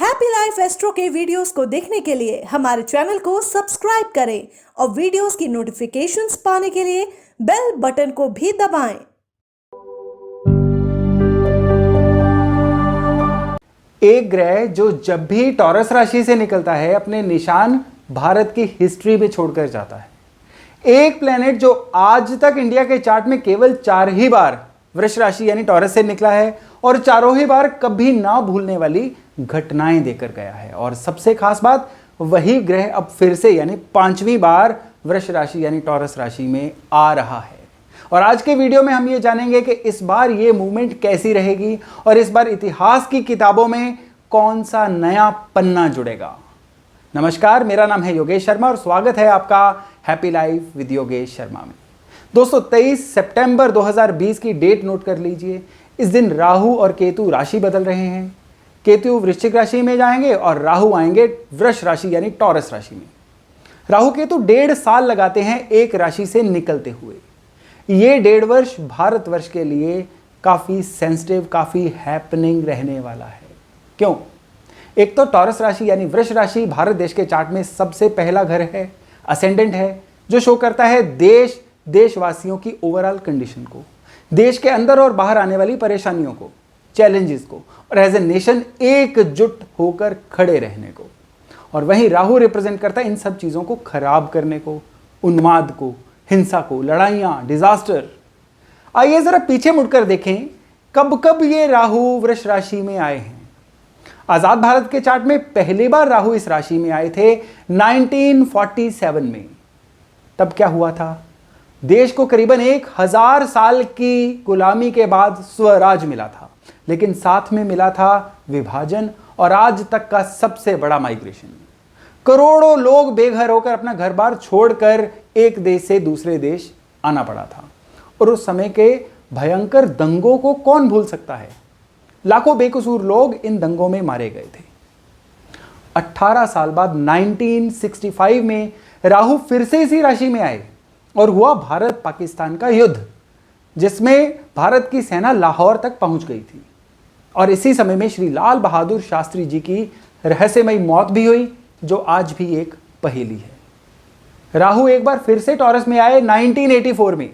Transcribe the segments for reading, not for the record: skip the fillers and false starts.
Happy life astro के videos को देखने के लिए हमारे चैनल को सब्सक्राइब करें और वीडियोस की नोटिफिकेशंस पाने के लिए बेल बटन को भी दबाएं। एक ग्रह जो जब भी टॉरस राशि से निकलता है अपने निशान भारत की हिस्ट्री में छोड़कर जाता है। एक प्लेनेट जो आज तक इंडिया के चार्ट में केवल 4 ही बार वृष राशि यानी टॉरस से निकला है और चारों ही बार कभी ना भूलने वाली घटनाएं देकर गया है। और सबसे खास बात, वही ग्रह अब फिर से यानी 5वीं बार वृष राशि यानी टॉरस राशि में आ रहा है। और आज के वीडियो में हम ये जानेंगे कि इस बार ये मूवमेंट कैसी रहेगी और इस बार इतिहास की किताबों में कौन सा नया पन्ना जुड़ेगा। नमस्कार, मेरा नाम है योगेश शर्मा और स्वागत है आपका happy life with Yogesh Sharma में। दोस्तों, 23 सितंबर 2020 की डेट नोट कर लीजिए। इस दिन राहु और केतु राशि बदल रहे हैं। केतु वृश्चिक राशि में जाएंगे और राहु आएंगे वृष राशि यानी टॉरस राशि में। राहु केतु 1.5 साल लगाते हैं एक राशि से निकलते हुए। ये 1.5 वर्ष भारतवर्ष के लिए काफ़ी सेंसिटिव, काफ़ी हैपनिंग रहने वाला है। क्यों? एक तो टॉरस राशि यानी वृष राशि भारत देश के चार्ट में सबसे पहला घर है, असेंडेंट है, जो शो करता है देशवासियों की ओवरऑल कंडीशन को, देश के अंदर और बाहर आने वाली परेशानियों को, चैलेंजेस को, और एज ए नेशन एकजुट होकर खड़े रहने को। और वहीं राहु रिप्रेजेंट करता है इन सब चीज़ों को खराब करने को, उन्माद को, हिंसा को, लड़ाइयाँ, डिजास्टर। आइए जरा पीछे मुड़कर देखें कब कब ये राहु वृष राशि में आए हैं। आजाद भारत के चार्ट में पहली बार राहु इस राशि में आए थे 1947 में। तब क्या हुआ था? देश को करीबन 1000 साल की गुलामी के बाद स्वराज मिला था, लेकिन साथ में मिला था विभाजन और आज तक का सबसे बड़ा माइग्रेशन। करोड़ों लोग बेघर होकर अपना घर बार छोड़कर एक देश से दूसरे देश आना पड़ा था। और उस समय के भयंकर दंगों को कौन भूल सकता है? लाखों बेकसूर लोग इन दंगों में मारे गए थे। 18 साल बाद 1965 में राहु फिर से इसी राशि में आए और हुआ भारत पाकिस्तान का युद्ध, जिसमें भारत की सेना लाहौर तक पहुंच गई थी। और इसी समय में श्री लाल बहादुर शास्त्री जी की रहस्यमयी मौत भी हुई, जो आज भी एक पहेली है। राहु एक बार फिर से टॉरस में आए 1984 में।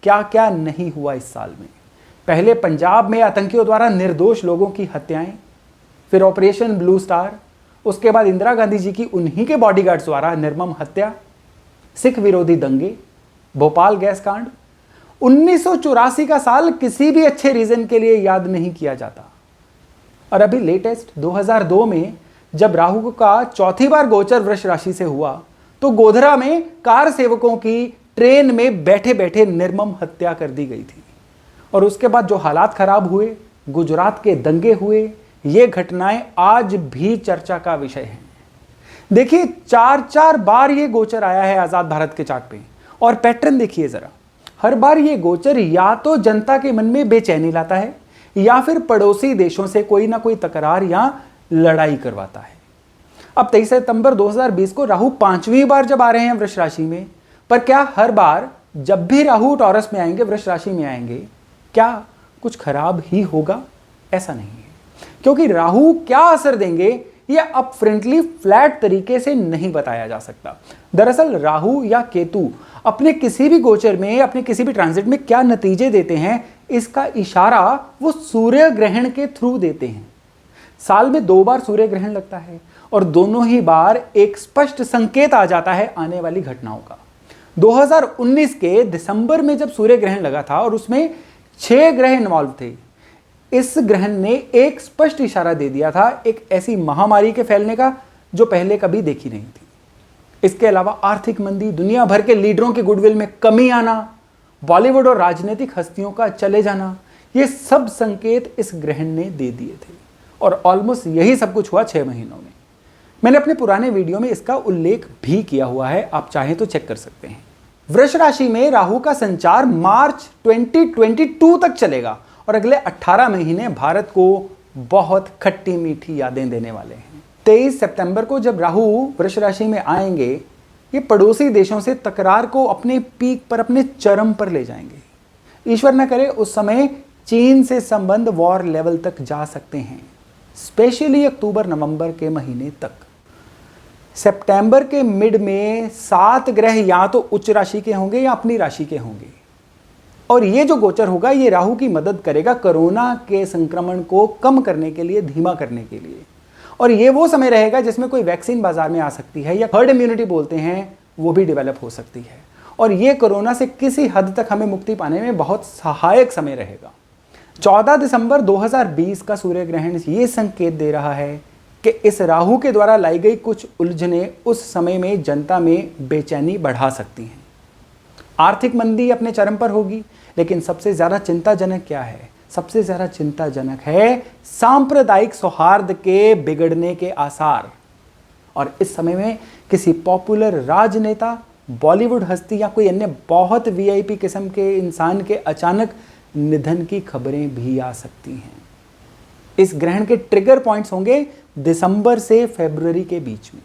क्या क्या नहीं हुआ इस साल में? पहले पंजाब में आतंकियों द्वारा निर्दोष लोगों की हत्याएं, फिर ऑपरेशन ब्लू स्टार, उसके बाद इंदिरा गांधी जी की उन्हीं के बॉडीगार्ड्स द्वारा निर्मम हत्या, सिख विरोधी दंगे, भोपाल गैस कांड। 1984 का साल किसी भी अच्छे रीजन के लिए याद नहीं किया जाता। और अभी लेटेस्ट 2002 में जब राहु का चौथी बार गोचर वृष राशि से हुआ, तो गोधरा में कार सेवकों की ट्रेन में बैठे बैठे निर्मम हत्या कर दी गई थी। और उसके बाद जो हालात खराब हुए, गुजरात के दंगे हुए, ये घटनाएं आज भी चर्चा का विषय हैं। देखिए, 4 बार ये गोचर आया है आजाद भारत के चार्ट पे, और पैटर्न देखिए जरा। हर बार ये गोचर या तो जनता के मन में बेचैनी लाता है या फिर पड़ोसी देशों से कोई ना कोई तकरार या लड़ाई करवाता है। अब 23 सितंबर 2020 को राहु 5वीं बार जब आ रहे हैं वृष राशि में, पर क्या हर बार जब भी राहु टॉरस में आएंगे, वृष राशि में आएंगे, क्या कुछ खराब ही होगा? ऐसा नहीं है, क्योंकि राहु क्या असर देंगे यह अब फ्रेंडली फ्लैट तरीके से नहीं बताया जा सकता। दरअसल राहु या केतु अपने किसी भी गोचर में, अपने किसी भी ट्रांजिट में क्या नतीजे देते हैं, इसका इशारा वो सूर्य ग्रहण के थ्रू देते हैं। साल में 2 बार सूर्य ग्रहण लगता है और दोनों ही बार एक स्पष्ट संकेत आ जाता है आने वाली घटनाओं का। 2019 के दिसंबर में जब सूर्य ग्रहण लगा था और उसमें 6 ग्रह इन्वॉल्व थे, इस ग्रहण ने एक स्पष्ट इशारा दे दिया था एक ऐसी महामारी के फैलने का जो पहले कभी देखी नहीं थी। इसके अलावा आर्थिक मंदी, दुनिया भर के लीडरों के गुडविल में कमी आना, बॉलीवुड और राजनीतिक हस्तियों का चले जाना, ये सब संकेत इस ग्रहण ने दे दिए थे। और ऑलमोस्ट यही सब कुछ हुआ 6 महीनों में। मैंने अपने पुराने वीडियो में इसका उल्लेख भी किया हुआ है, आप चाहें तो चेक कर सकते हैं। वृष राशि में राहु का संचार मार्च 2022 तक चलेगा और अगले 18 महीने भारत को बहुत खट्टी मीठी यादें देने वाले हैं। 23 सितंबर को जब राहु वृष राशि में आएंगे, ये पड़ोसी देशों से तकरार को अपने पीक पर, अपने चरम पर ले जाएंगे। ईश्वर न करे उस समय चीन से संबंध वॉर लेवल तक जा सकते हैं। स्पेशली अक्टूबर नवंबर के महीने तक। सितंबर के मिड में 7 ग्रह या तो उच्च राशि के होंगे या अपनी राशि के होंगे, और ये जो गोचर होगा ये राहु की मदद करेगा कोरोना के संक्रमण को कम करने के लिए, धीमा करने के लिए। और ये वो समय रहेगा जिसमें कोई वैक्सीन बाजार में आ सकती है, या हर्ड इम्यूनिटी बोलते हैं, वो भी डेवलप हो सकती है, और ये कोरोना से किसी हद तक हमें मुक्ति पाने में बहुत सहायक समय रहेगा। 14 दिसंबर 2020 का सूर्य ग्रहण ये संकेत दे रहा है कि इस राहु के द्वारा लाई गई कुछ उलझनें उस समय में जनता में बेचैनी बढ़ा सकती हैं। आर्थिक मंदी अपने चरम पर होगी, लेकिन सबसे ज़्यादा चिंताजनक क्या है? सबसे ज़्यादा चिंताजनक है सांप्रदायिक सौहार्द के बिगड़ने के आसार। और इस समय में किसी पॉपुलर राजनेता, बॉलीवुड हस्ती या कोई अन्य बहुत वीआईपी किस्म के इंसान के अचानक निधन की खबरें भी आ सकती हैं। इस ग्रहण के ट्रिगर पॉइंट्स होंगे दिसंबर से फरवरी के बीच में,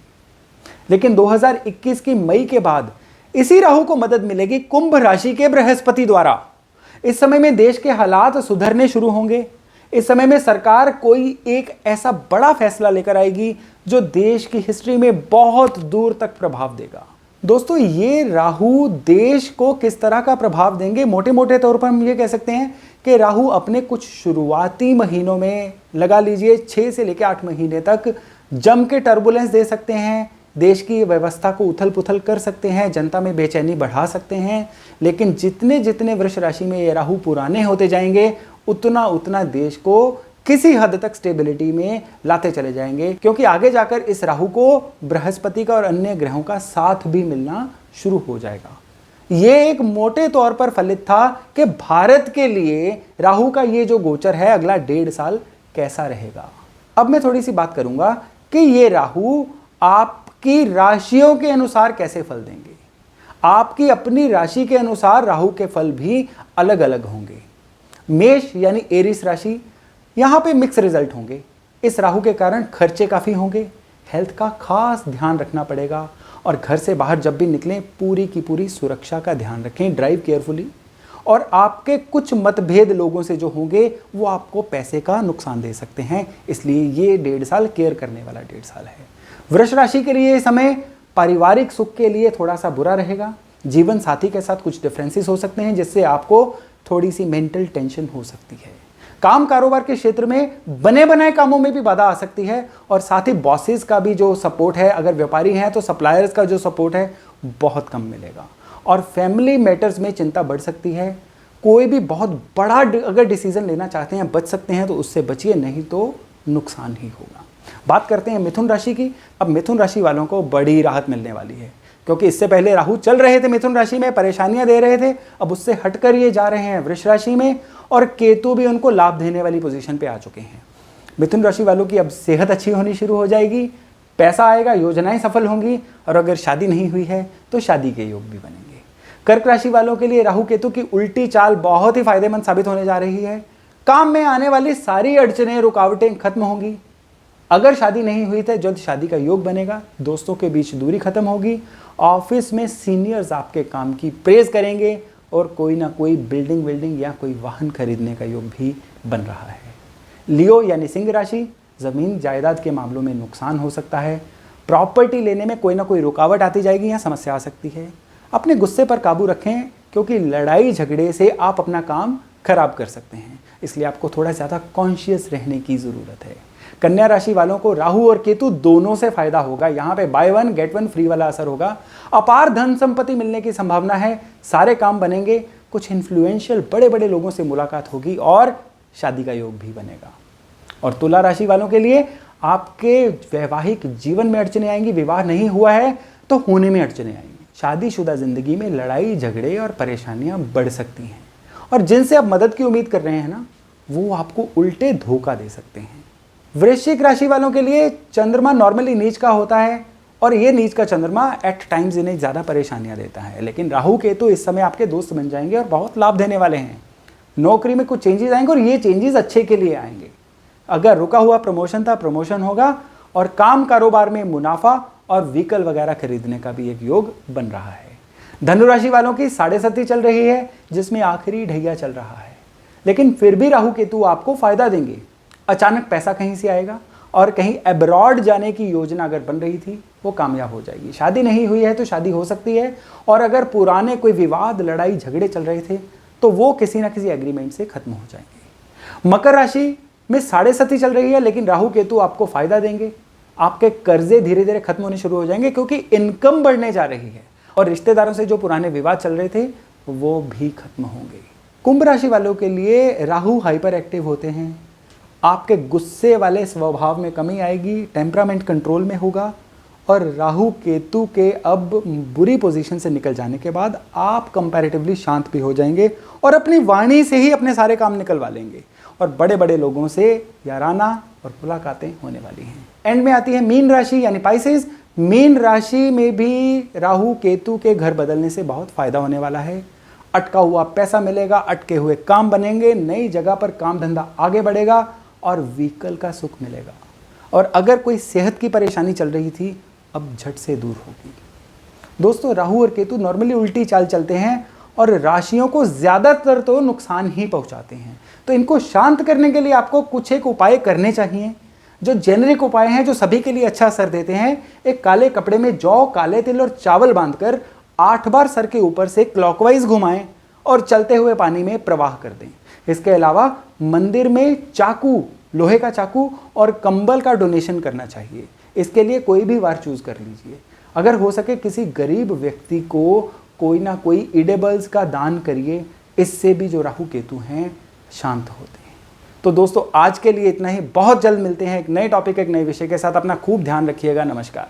लेकिन 2021 की मई के बाद इसी राहु को मदद मिलेगी कुंभ राशि के बृहस्पति द्वारा। इस समय में देश के हालात सुधरने शुरू होंगे। इस समय में सरकार कोई एक ऐसा बड़ा फैसला लेकर आएगी जो देश की हिस्ट्री में बहुत दूर तक प्रभाव देगा। दोस्तों, ये राहु देश को किस तरह का प्रभाव देंगे? मोटे मोटे तौर पर हम ये कह सकते हैं कि राहु अपने कुछ शुरुआती महीनों में, लगा लीजिए 6 से लेकर 8 महीने तक, जम के टर्बुलेंस दे सकते हैं, देश की व्यवस्था को उथल पुथल कर सकते हैं, जनता में बेचैनी बढ़ा सकते हैं। लेकिन जितने जितने वृष राशि में ये राहु पुराने होते जाएंगे, उतना उतना देश को किसी हद तक स्टेबिलिटी में लाते चले जाएंगे, क्योंकि आगे जाकर इस राहु को बृहस्पति का और अन्य ग्रहों का साथ भी मिलना शुरू हो जाएगा। ये एक मोटे तौर पर फलित था कि भारत के लिए राहु का ये जो गोचर है अगला 1.5 साल कैसा रहेगा। अब मैं थोड़ी सी बात करूंगा कि ये राहु आपकी राशियों के अनुसार कैसे फल देंगे। आपकी अपनी राशि के अनुसार राहु के फल भी अलग अलग होंगे। मेष यानी एरिस राशि, यहां पे मिक्स रिजल्ट होंगे। इस राहु के कारण खर्चे काफी होंगे, हेल्थ का खास ध्यान रखना पड़ेगा, और घर से बाहर जब भी निकलें पूरी की पूरी सुरक्षा का ध्यान रखें, ड्राइव केयरफुली। और आपके कुछ मतभेद लोगों से जो होंगे वो आपको पैसे का नुकसान दे सकते हैं, इसलिए ये 1.5 साल केयर करने वाला 1.5 साल है। वृष राशि के लिए समय पारिवारिक सुख के लिए थोड़ा सा बुरा रहेगा। जीवन साथी के साथ कुछ डिफरेंसेस हो सकते हैं, जिससे आपको थोड़ी सी मेंटल टेंशन हो सकती है। काम कारोबार के क्षेत्र में बने बनाए कामों में भी बाधा आ सकती है, और साथ ही बॉसेस का भी जो सपोर्ट है, अगर व्यापारी हैं तो सप्लायर्स का जो सपोर्ट है बहुत कम मिलेगा। और फैमिली मैटर्स में चिंता बढ़ सकती है। कोई भी बहुत बड़ा अगर डिसीजन लेना चाहते हैं, बच सकते हैं तो उससे बचिए, नहीं तो नुकसान ही होगा। बात करते हैं मिथुन राशि की। अब मिथुन राशि वालों को बड़ी राहत मिलने वाली है, क्योंकि इससे पहले राहु चल रहे थे मिथुन राशि में, परेशानियां दे रहे थे। अब उससे हटकर ये जा रहे हैं वृष राशि में, और केतु भी उनको लाभ देने वाली पोजीशन पे आ चुके हैं। मिथुन राशि वालों की अब सेहत अच्छी होनी शुरू हो जाएगी, पैसा आएगा, योजनाएं सफल होंगी, और अगर शादी नहीं हुई है तो शादी के योग भी बनेंगे। कर्क राशि वालों के लिए राहु केतु की उल्टी चाल बहुत ही फायदेमंद साबित होने जा रही है। काम में आने वाली सारी अड़चनें, रुकावटें खत्म होंगी। अगर शादी नहीं हुई तो जल्द शादी का योग बनेगा। दोस्तों के बीच दूरी खत्म होगी। ऑफिस में सीनियर्स आपके काम की प्रेज करेंगे, और कोई ना कोई बिल्डिंग या कोई वाहन खरीदने का योग भी बन रहा है। लियो यानी सिंह राशि, जमीन जायदाद के मामलों में नुकसान हो सकता है। प्रॉपर्टी लेने में कोई ना कोई रुकावट आती जाएगी या समस्या आ सकती है। अपने गुस्से पर काबू रखें, क्योंकि लड़ाई झगड़े से आप अपना काम खराब कर सकते हैं, इसलिए आपको थोड़ा ज़्यादा कॉन्शियस रहने की ज़रूरत है। कन्या राशि वालों को राहु और केतु दोनों से फायदा होगा। यहाँ पे बाय 1 गेट 1 फ्री वाला असर होगा। अपार धन संपत्ति मिलने की संभावना है, सारे काम बनेंगे, कुछ इन्फ्लुएंशियल बड़े बड़े लोगों से मुलाकात होगी, और शादी का योग भी बनेगा। और तुला राशि वालों के लिए आपके वैवाहिक जीवन में अड़चने आएंगी। विवाह नहीं हुआ है तो होने में अड़चने आएंगी। शादीशुदा जिंदगी में लड़ाई झगड़े और परेशानियां बढ़ सकती हैं, और जिनसे आप मदद की उम्मीद कर रहे हैं ना, वो आपको उल्टे धोखा दे सकते हैं। वृश्चिक राशि वालों के लिए चंद्रमा नॉर्मली नीच का होता है, और ये नीच का चंद्रमा एट टाइम्स इन्हें ज़्यादा परेशानियां देता है। लेकिन राहु केतु इस समय आपके दोस्त बन जाएंगे और बहुत लाभ देने वाले हैं। नौकरी में कुछ चेंजेस आएंगे, और ये चेंजेस अच्छे के लिए आएंगे। अगर रुका हुआ प्रमोशन था, प्रमोशन होगा, और काम कारोबार में मुनाफा और व्हीकल वगैरह खरीदने का भी एक योग बन रहा है। धनुराशि वालों की 7.5 चल रही है, जिसमें आखिरी ढैया चल रहा है, लेकिन फिर भी राहु केतु आपको फायदा देंगे। अचानक पैसा कहीं से आएगा और कहीं अब्रॉड जाने की योजना अगर बन रही थी वो कामयाब हो जाएगी। शादी नहीं हुई है तो शादी हो सकती है, और अगर पुराने कोई विवाद, लड़ाई झगड़े चल रहे थे तो वो किसी ना किसी एग्रीमेंट से खत्म हो जाएंगे। मकर राशि में 7.5 चल रही है, लेकिन राहु केतु आपको फायदा देंगे। आपके कर्जे धीरे धीरे खत्म होने शुरू हो जाएंगे क्योंकि इनकम बढ़ने जा रही है, और रिश्तेदारों से जो पुराने विवाद चल रहे थे वो भी खत्म होंगे। कुंभ राशि वालों के लिए राहु हाइपर एक्टिव होते हैं। आपके गुस्से वाले स्वभाव में कमी आएगी, टेम्परामेंट कंट्रोल में होगा, और राहु केतु के अब बुरी पोजीशन से निकल जाने के बाद आप कंपैरेटिवली शांत भी हो जाएंगे और अपनी वाणी से ही अपने सारे काम निकलवा लेंगे, और बड़े बड़े लोगों से याराना और मुलाकातें होने वाली हैं। एंड में आती है मीन राशि यानी पाइसेस। मीन राशि में भी राहु केतु के घर बदलने से बहुत फायदा होने वाला है। अटका हुआ पैसा मिलेगा, अटके हुए काम बनेंगे, नई जगह पर काम धंधा आगे बढ़ेगा और व्हीकल का सुख मिलेगा। और अगर कोई सेहत की परेशानी चल रही थी अब झट से दूर होगी। दोस्तों, राहु और केतु नॉर्मली उल्टी चाल चलते हैं और राशियों को ज़्यादातर तो नुकसान ही पहुंचाते हैं। तो इनको शांत करने के लिए आपको कुछ एक उपाय करने चाहिए, जो जेनरिक उपाय हैं, जो सभी के लिए अच्छा असर देते हैं। एक काले कपड़े में जौ, काले तिल और चावल बांधकर 8 बार सर के ऊपर से क्लॉकवाइज घुमाएं और चलते हुए पानी में प्रवाह कर दें। इसके अलावा मंदिर में चाकू, लोहे का चाकू और कंबल का डोनेशन करना चाहिए। इसके लिए कोई भी वार चूज कर लीजिए। अगर हो सके किसी गरीब व्यक्ति को कोई ना कोई इडेबल्स का दान करिए। इससे भी जो राहु केतु हैं शांत होते हैं। तो दोस्तों, आज के लिए इतना ही। बहुत जल्द मिलते हैं एक नए टॉपिक, एक नए विषय के साथ। अपना खूब ध्यान रखिएगा। नमस्कार।